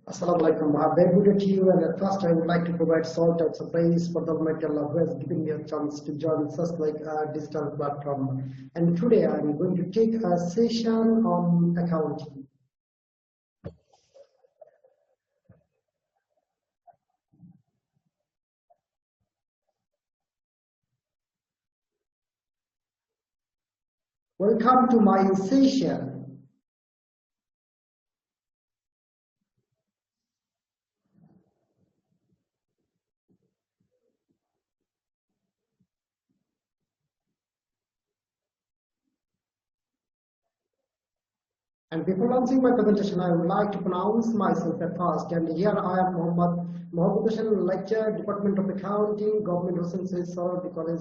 Assalamu alaikum. Very good day to you. And at first, I would like to provide salt and praise for the Almighty Allah who has given me a chance to join such like a digital platform. And today, I am going to take a session on accounting. Welcome to my session. And before launching my presentation, I would like to pronounce myself at first. And here I am Mohammad Hussain, lecturer, Department of Accounting, Government Hussain Sorority College,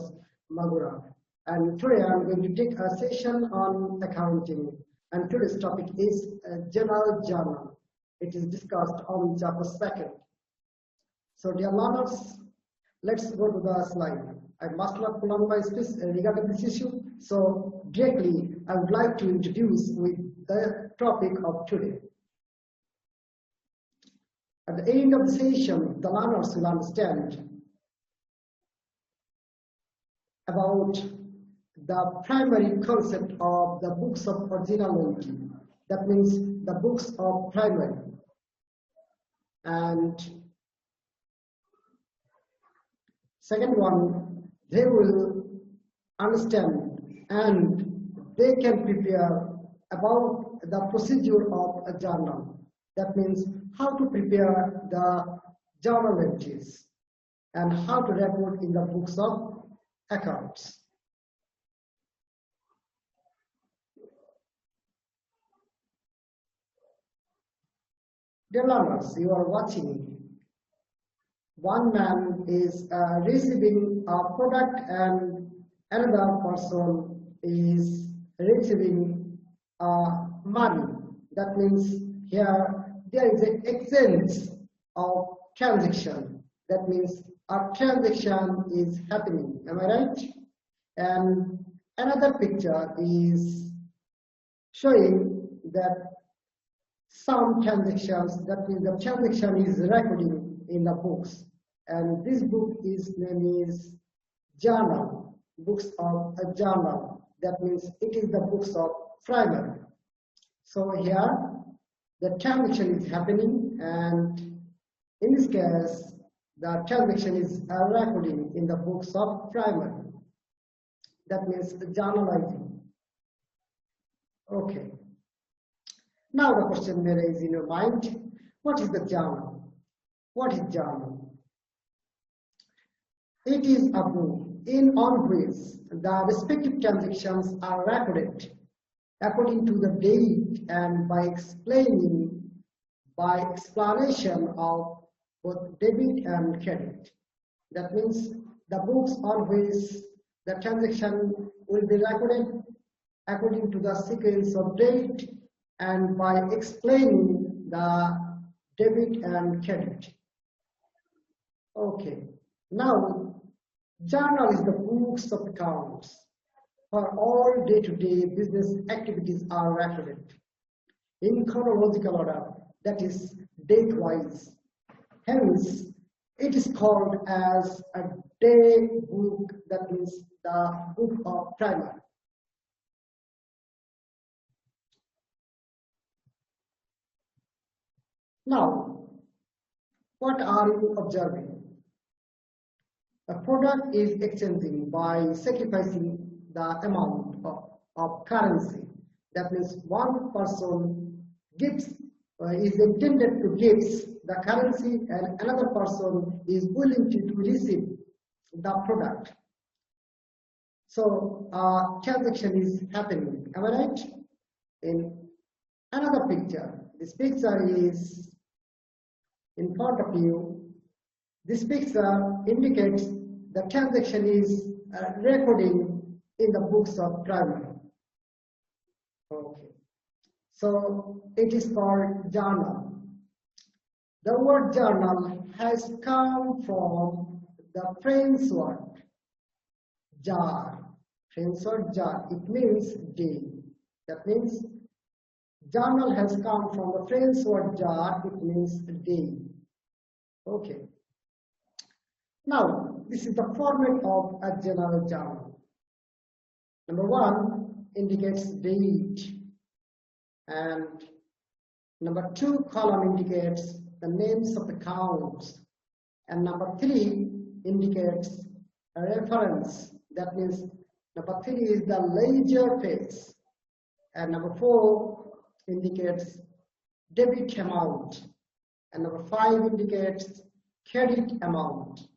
Magura. And today I am going to take a session on accounting. And today's topic is General Journal. It is discussed on chapter 2. So dear learners, let's go to the slide. I must not prolong my speech regarding this issue. So directly, I would like to introduce with the topic of today. At the end of the session, the learners will understand about the primary concept of the books of originality. That means the books of primary. And second one, they will understand and they can prepare about the procedure of a journal. That means how to prepare the journal entries and how to record in the books of accounts. Dear learners, you are watching. One man is receiving a product and another person is receiving money. That means here there is an exchange of transaction. That means a transaction is happening. Am I right? And another picture is showing that some transactions, that means the transaction is recording in the books, and this book is named is journal, books of a journal. That means it is the books of primary. So here the transaction is happening, and in this case the transaction is recording in the books of primary. That means journalizing. Okay. Now the question may raise in your mind, what is the journal? What is journal? It is a book on which the respective transactions are recorded according to the date and by explanation of both debit and credit. That means the books on which the transaction will be recorded according to the sequence of date and by explaining the debit and credit. Okay, now journal is the books of accounts for all day-to-day business activities are recorded in chronological order, that is date-wise. Hence, it is called as a day book, that means the book of primary. Now, what are you observing? A product is exchanging by sacrificing the amount of currency. That means one person gives, is intended to give the currency, and another person is willing to receive the product. So transaction is happening. Am I right? In another picture, this picture is in front of you. This picture indicates the transaction is recording in the books of primary. Okay, so it is called journal. The word journal has come from the French word jar. French word jar. It means day. That means Journal has come from the French word jar, it means day. Okay. Now, this is the format of a general journal. Number 1 indicates date, and number 2 column indicates the names of the counts, and number 3 indicates a reference. That means number 3 is the ledger page, and number 4 indicates debit amount, and number 5 indicates credit amount.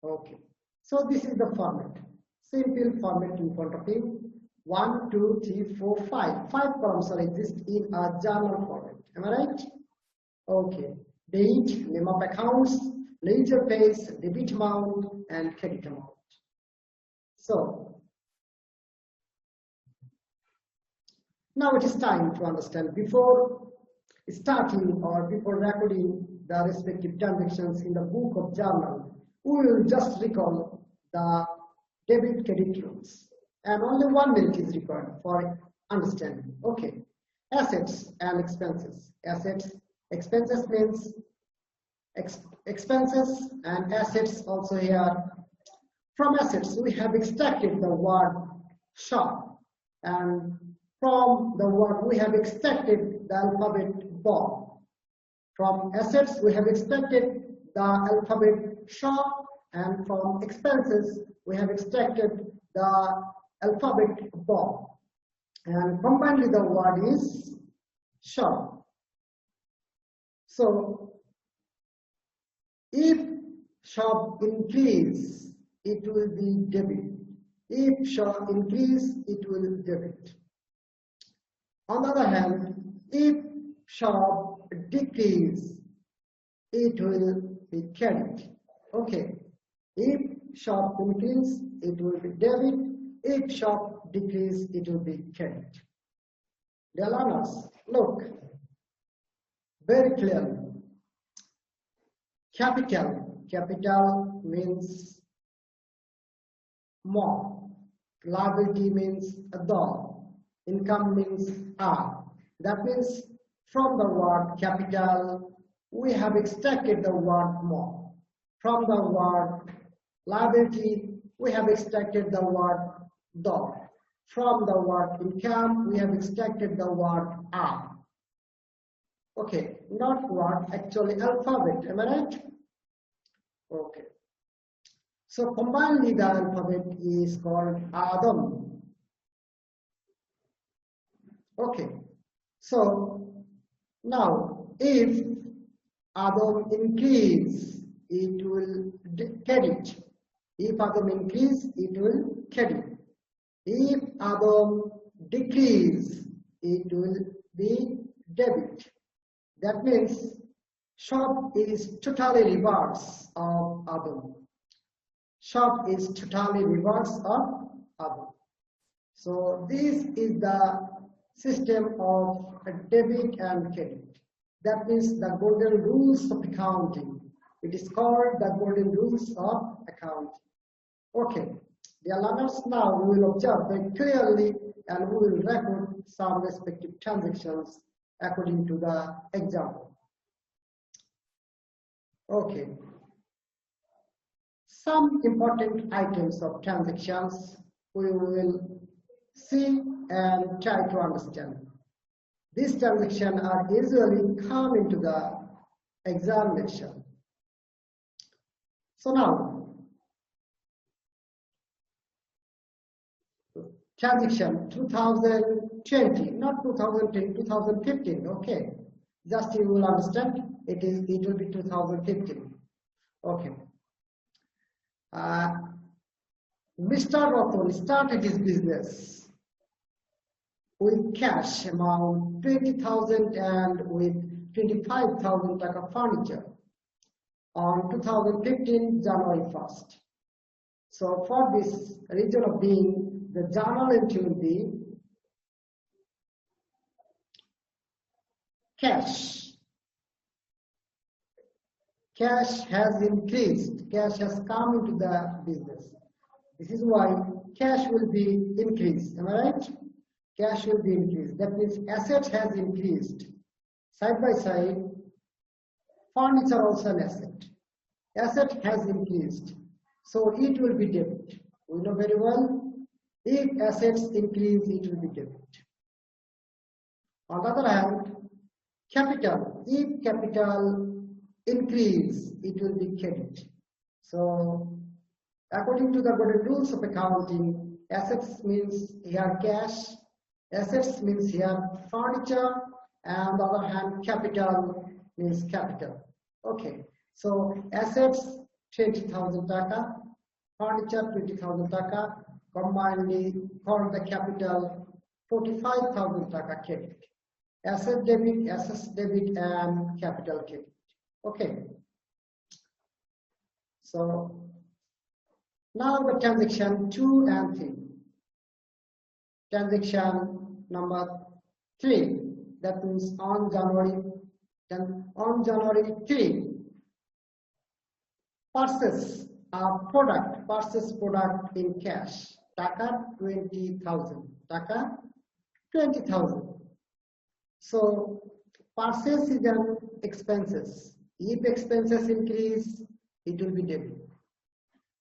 Okay, so this is the format, simple format in front of you. 1, 2, 3, 4, 5. 5 columns are exist in a journal format. Am I right? Okay. Date, name of accounts, ledger page, debit amount, and credit amount. So now it is time to understand, before starting or before recording the respective transactions in the book of journal, we will just recall the debit credit rules, and only 1 minute is required for understanding. Okay. Assets and expenses. Assets, expenses means expenses, and assets also here. From assets, we have extracted the word shop, and from the word we have extracted the alphabet BOB. From assets, we have extracted the alphabet shop, and from expenses, we have extracted the alphabet BOB. And combined the word is shop. So, if shop increase, it will be debit. If shop increase, it will be debit. On the other hand, if shop decrease, it will be credit. Okay. If shop increase, it will be debit. If shop decrease, it will be credit. Dear learners, look very clearly. Capital means more. Liability means the. Income means R. That means from the word capital, we have extracted the word more. From the word liability, we have extracted the word the. From the word income, we have extracted the word R. Okay, not word, actually alphabet, am I right? Okay. So combinedly the alphabet is called Adam. Okay. So now if Adam increase, it will credit. If Adam increase, it will credit. If Adam decrease, it will be debit. That means shop is totally reverse of Adam. Shop is totally reverse of Adam. So this is the system of debit and credit. That means the golden rules of accounting. It is called the golden rules of accounting. Okay, dear learners, now we will observe very clearly and we will record some respective transactions according to the example. Okay. Some important items of transactions we will see and try to understand. These transactions are usually come into the examination. So now, transaction 2020, not 2010, 2015. Okay, just you will understand. It will be 2015. Okay. Mr. Ratan started his business with cash amount 20,000 and with 25,000 taka furniture on 2015 January 1st. So for this reason of being, the journal entry will be cash. Cash has increased. Cash has come into the business. This is why cash will be increased. Am I right? cash will be increased. That means asset has increased. Side by side, furniture also an asset. Asset has increased, so it will be debit. We know very well, if assets increase, it will be debit. On the other hand, capital, if capital increase, it will be credit. So according to the golden rules of accounting, assets means here cash, assets means here furniture, and on the other hand, capital means capital. Okay, so assets 20,000 taka, furniture 20,000 taka, combinedly for the capital 45,000 taka credit. Asset debit, and capital credit. Okay. So now the transaction 2 and 3. Transaction number 3, that means on January 3, purchase product in cash, taka 20,000, taka 20,000. So purchase is an expenses. If expenses increase, it will be debit.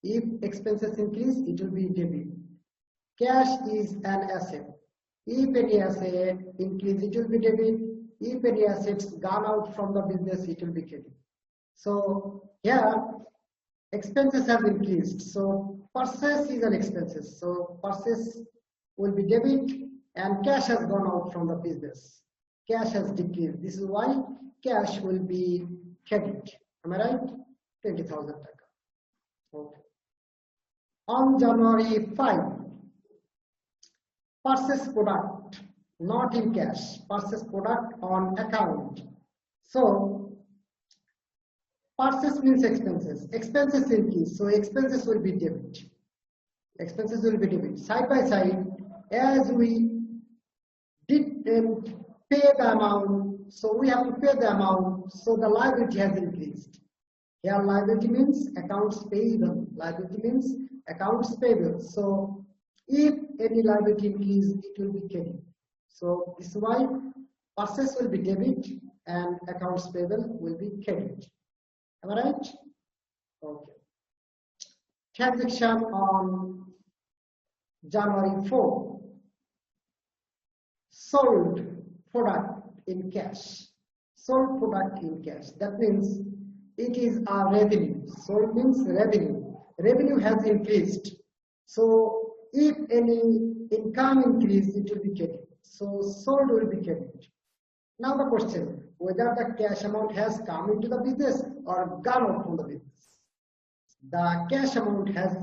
If expenses increase, it will be debit. Cash is an asset. If any asset increase, it will be debit. If any assets gone out from the business, it will be credit. So here, expenses have increased. So purchase is an expenses. So purchase will be debit, and cash has gone out from the business. Cash has decreased. This is why cash will be credit. Am I right? 20,000 taka. Okay. On January 5, purchase product, not in cash, purchase product on account. So purchase means expenses. Expenses increase, so expenses will be debit. Expenses will be debit. Side by side, as we didn't pay the amount, so we have to pay the amount, so the liability has increased. Here liability means accounts payable. Liability means accounts payable. So if any liability increase, it will be credit. So this is why purchase will be debit and accounts payable will be credit. Am I right? Okay. Transaction on January 4. Sold product in cash. Sold product in cash. That means it is our revenue. Sold means revenue. Revenue has increased. So if any income increase, it will be credit. So sold will be credit. Now the question, whether the cash amount has come into the business or gone out from the business. The cash amount has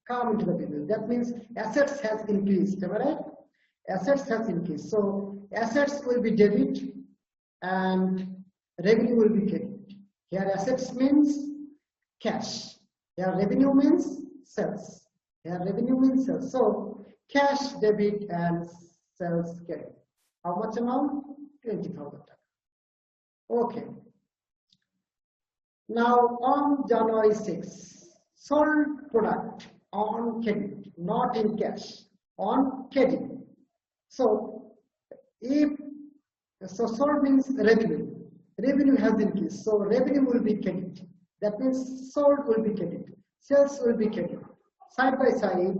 come into the business. That means assets has increased. Am I right? Assets has increased. So assets will be debit and revenue will be credit. Here assets means cash. Here revenue means sales. Here revenue means sales. So cash debit and sales credit. How much amount? 20,000. Okay. Now on January 6, sold product on credit, not in cash, on credit. So sold means revenue. Revenue has increased, so revenue will be credit. That means sold will be credit. Sales will be credit. Side by side,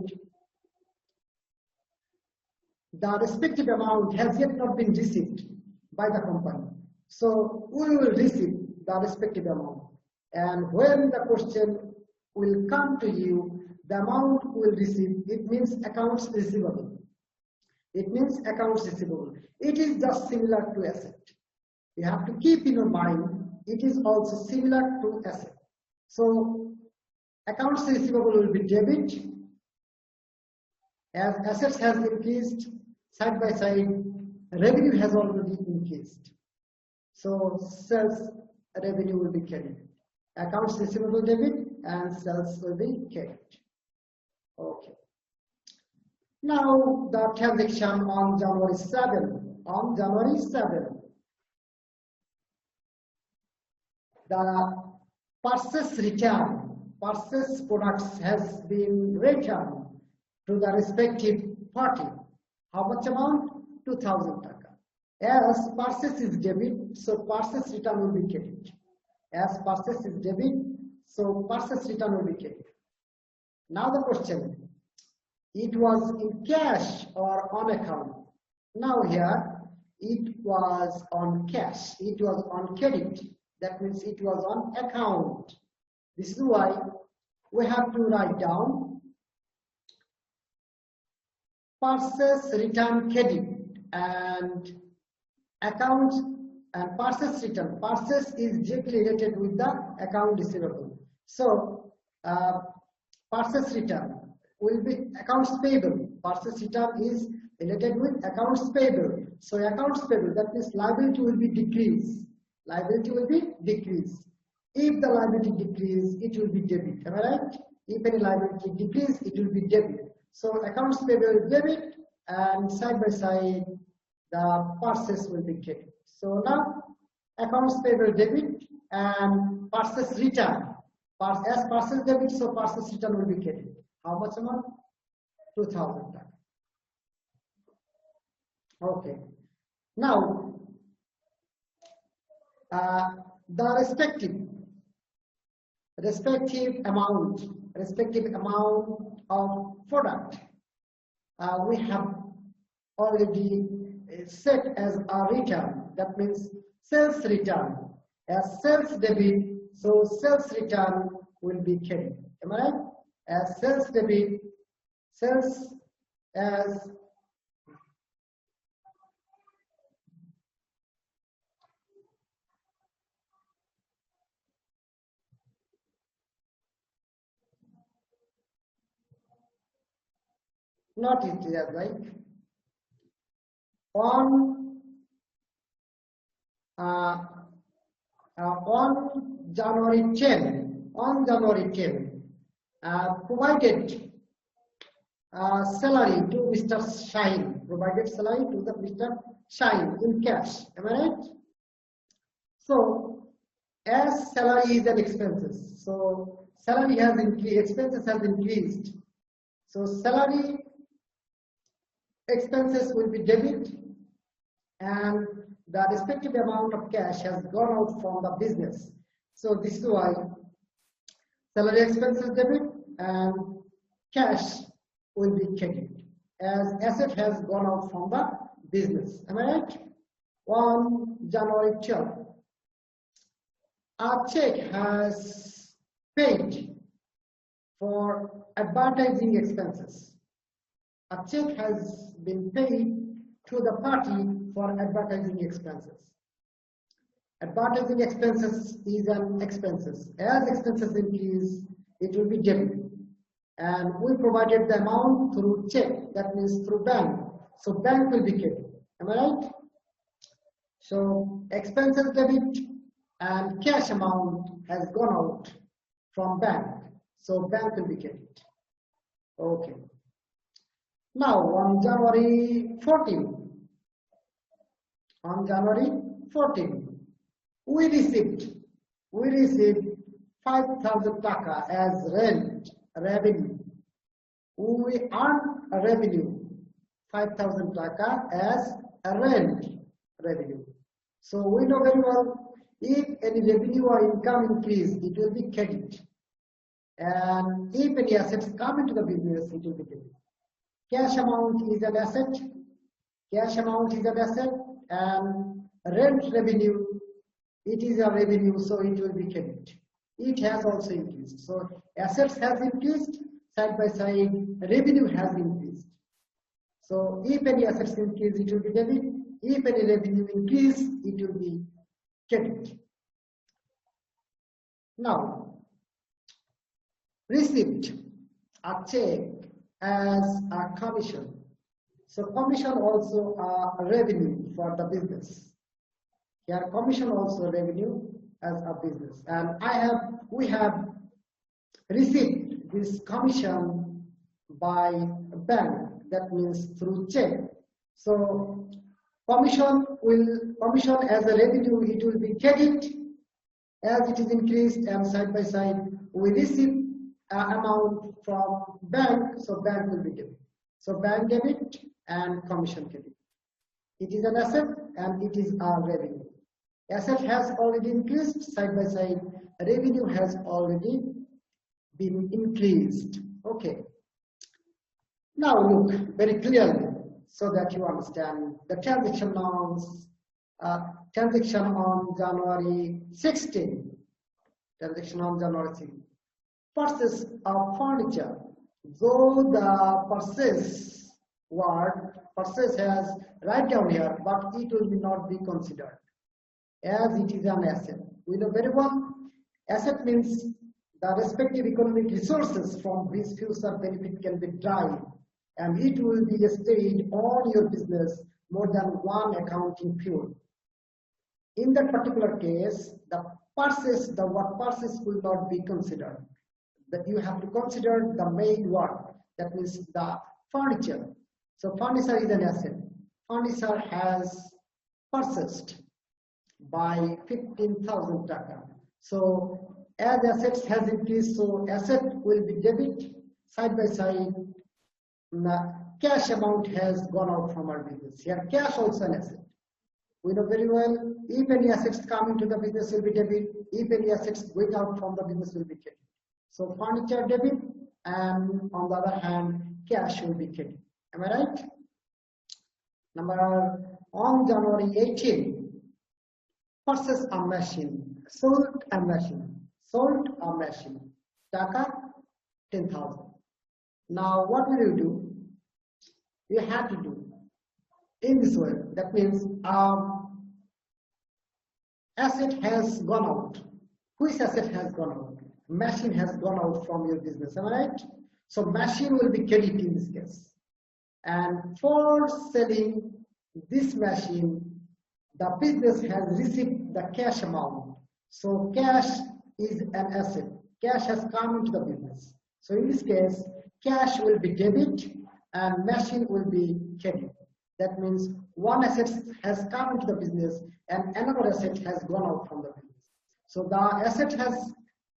the respective amount has yet not been received by the company. So we will receive the respective amount. And when the question will come to you, the amount we will receive, it means accounts receivable. It means accounts receivable. It is just similar to asset. You have to keep in your mind, it is also similar to asset. So accounts receivable will be debit. As assets has increased, side by side, revenue has already increased. So sales revenue will be credit. Accounts receivable debit and sales will be credit. Okay. Now the transaction on January 7. On January 7, the purchase products has been returned to the respective party. How much amount? 2000 taka. As purchase is debit, so purchase return will be credit. As purchase is debit, so purchase return will be credit. Now the question, it was in cash or on account? Now here, it was on cash, it was on credit. That means it was on account. This is why we have to write down purchase return credit and account and purchase return. Purchase is directly related with the account receivable. So purchase return will be accounts payable. Purchase return is related with accounts payable. So accounts payable, that means liability will be decreased. Liability will be decreased. If the liability decrease, it will be debit. Am I right? If any liability decrease, it will be debit. So accounts payable is debit, and side by side the purchase will be credit. So now accounts payable debit and purchase return. As purchase debit, so purchase return will be credit. How much amount? 2000 taka. Okay. Now the respective amount of product we have already set as a return. That means sales return. As sales debit, so sales return will be credit. Am I right? As sales debit, sales as not it is right. On January 10, provided salary to Mr. Shine. Provided salary to the Mr. Shine in cash. Am I right? So as salary is an expenses, so salary has increased, expenses has increased. So salary expenses will be debit, and the respective amount of cash has gone out from the business. So this is why salary expenses debit and cash will be credit, as asset has gone out from the business. Am I right? On January 12, a check has paid for advertising expenses. A check has been paid to the party for advertising expenses. Advertising expenses is an expenses. As expenses increase, it will be debit. And we provided the amount through check, that means through bank. So bank will be credit. Am I right? So expenses debit and cash amount has gone out from bank. So bank will be credit. Okay. Now on January 14, we received 5,000 taka as revenue. We earned a revenue 5,000 taka as a revenue. So we know very well, if any revenue or income increase, it will be credit. And if any assets come into the business, it will be debit. Cash amount is an asset. And rent revenue, it is a revenue, so it will be credit. It has also increased. So assets has increased, side by side revenue has increased. So if any assets increase, it will be debit. If any revenue increase, it will be credit. Now, received a check as a commission. So commission also a revenue for the business. Here commission also revenue as a business. And we have received this commission by bank, that means through check. So commission as a revenue, it will be credit as it is increased, and side by side we receive amount from bank, so bank will be debit. So bank debit and commission credit. It is an asset and it is our revenue. Asset has already increased side by side. Revenue has already been increased. Okay. Now look very clearly so that you understand the transaction norms. Transaction on January 16. Transaction on January 16. Purchase of furniture. Though the purchase word purchase has right down here, but it will not be considered as it is an asset. We know very well, asset means the respective economic resources from which future benefit can be derived, and it will be stayed on your business more than one accounting period. In that particular case, the word purchase will not be considered. That you have to consider the main word, that means the furniture. So furniture is an asset. Furniture has purchased by 15,000 taka. So as assets has increased, so asset will be debit side by side. The cash amount has gone out from our business. Here cash also an asset. We know very well, if any assets come into the business will be debit, if any assets going out from the business will be credit. So furniture debit, and on the other hand, cash will be credit. Am I right? On January 18, purchase a machine, sold a machine, taka 10,000. Now what will you do? You have to do in this way. That means asset has gone out. Which asset has gone out? Machine has gone out from your business. Am I right? So machine will be credit in this case. And for selling this machine, the business has received the cash amount. So cash is an asset. Cash has come into the business. So in this case, cash will be debit and machine will be credit. That means one asset has come into the business and another asset has gone out from the business. So the asset has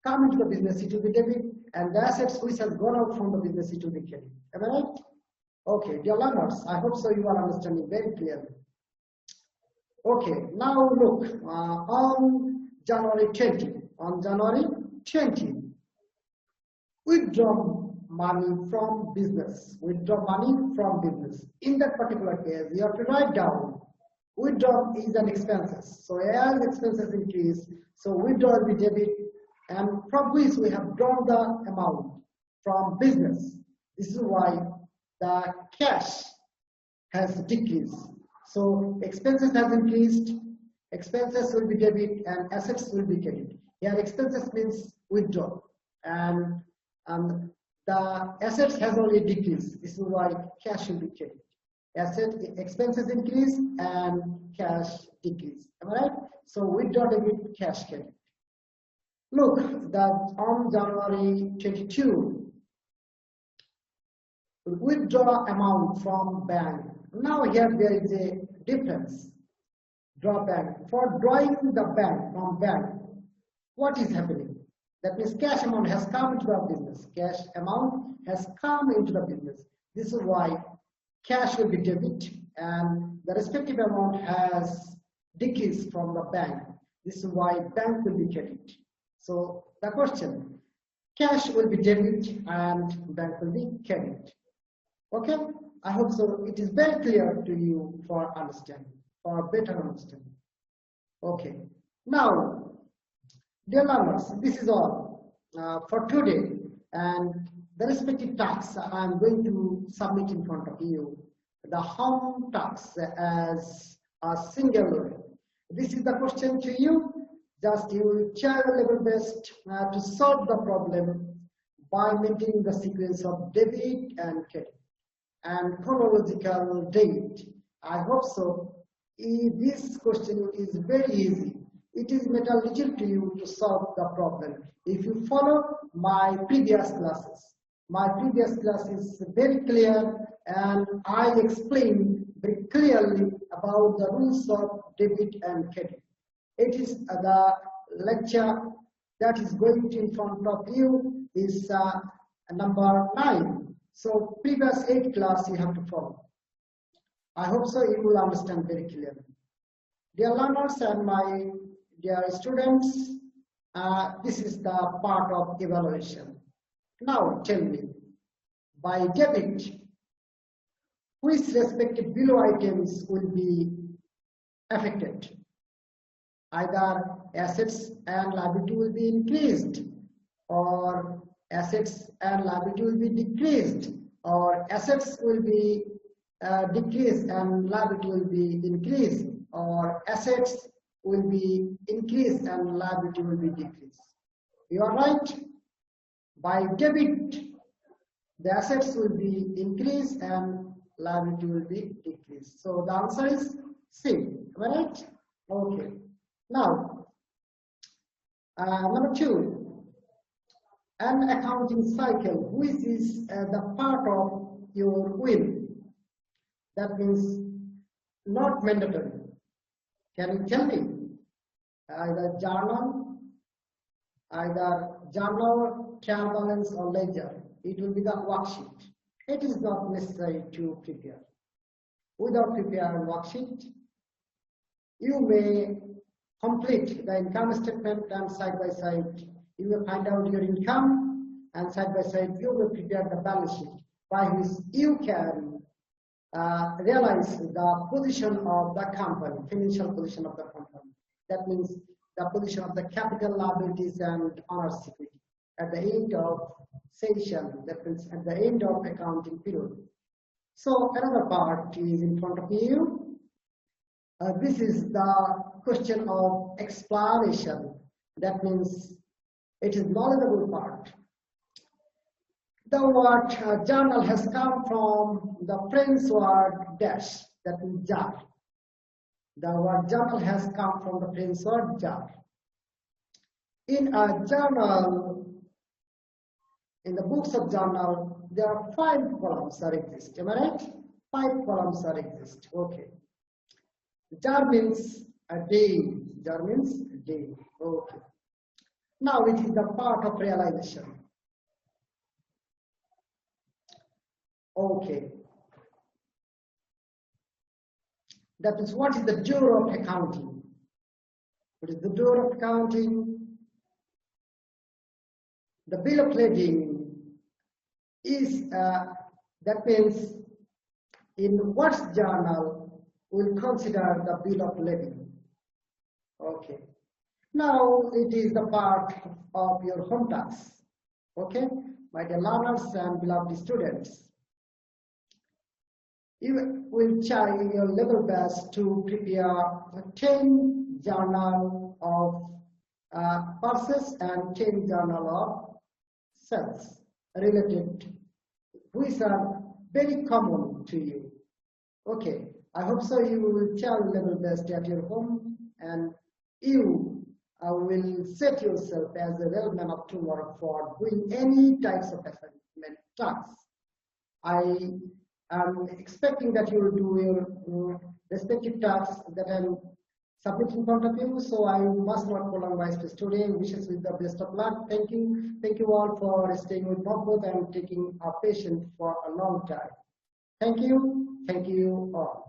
come into the business, it will be debit, and the assets which has gone out from the business, it will be credit. Am I right? Okay, dear learners, I hope so you are understanding very clearly. Okay, now look, on January 20, withdraw money from business. In that particular case, you have to write down, withdraw is an expenses. So as expenses increase, so withdraw will be debit, and from which we have drawn the amount from business. This is why the cash has decreased. So expenses has increased, expenses will be debit and assets will be credit. Here expenses means withdraw, and the assets has only decreased. This is why cash will be credit. Expenses increase and cash decrease. Am I right? So withdraw debit, cash credit. Look, that on January 22, withdraw amount from bank. Now here there is a difference. Draw bank. For drawing the bank from bank, what is happening? That means cash amount has come into the business. Cash amount has come into the business. This is why cash will be debit and the respective amount has decreased from the bank. This is why bank will be credit. So the question, cash will be debit and bank will be credit. Okay, I hope so. It is very clear to you for understanding, for better understanding. Okay, now, dear learners, this is all for today, and the respective tasks I am going to submit in front of you. The home task as a single level. This is the question to you. Just you will try your level best to solve the problem by maintaining the sequence of debit and credit and chronological date. I hope so. This question is very easy. It is metallurgical to you to solve the problem. If you follow my previous classes, my previous class is very clear and I explained very clearly about the rules of debit and credit. It is the lecture that is going to in front of you is number 9. So previous 8 class you have to follow. I hope so you will understand very clearly. Dear learners and my dear students, this is the part of evaluation. Now tell me, by debit, which respective below items will be affected? Either assets and liability will be increased, or assets and liability will be decreased, or assets will be decreased and liability will be increased, or assets will be increased and liability will be decreased. You are right. By debit, the assets will be increased and liability will be decreased. So the answer is C. Am I right? Okay. Now, number 2, an accounting cycle, which is the part of your will. That means not mandatory. Can you tell me? Either journal, trial balance, or ledger. It will be the worksheet. It is not necessary to prepare. Without preparing worksheet, you may complete the income statement, and side by side you will find out your income, and side by side you will prepare the balance sheet by which you can realize the position of the company, financial position of the company. That means the position of the capital, liabilities, and owner's equity at the end of session, that means at the end of accounting period. So another part is in front of you. This is the question of explanation. That means it is knowledgeable part. The word journal has come from the French word dash, that means jar. The word journal has come from the French word jar. In a journal, in the books of journal, there are 5 columns that exist. Am I right? 5 columns that exist. Okay. Jar means a day. Jar means a day. Okay. Now it is the part of realization. Okay. That is, what is the door of accounting? What is the door of accounting? The bill of lading is, that means in what journal we'll consider the bill of lading. Okay. Now it is the part of your home task. Okay, my dear learners and beloved students. You will try your level best to prepare 10 journal of purchase and 10 journal of sales related, which are very common to you. Okay, I hope so you will try your level best at your home, and you will set yourself as a real man of tomorrow for doing any types of assignment tasks. I am expecting that you will do your respective tasks that I am submitting in front of you, so I must not prolong my speech today. Wishes with the best of luck. Thank you. Thank you all for staying with Mohammed and taking our patience for a long time. Thank you. Thank you all.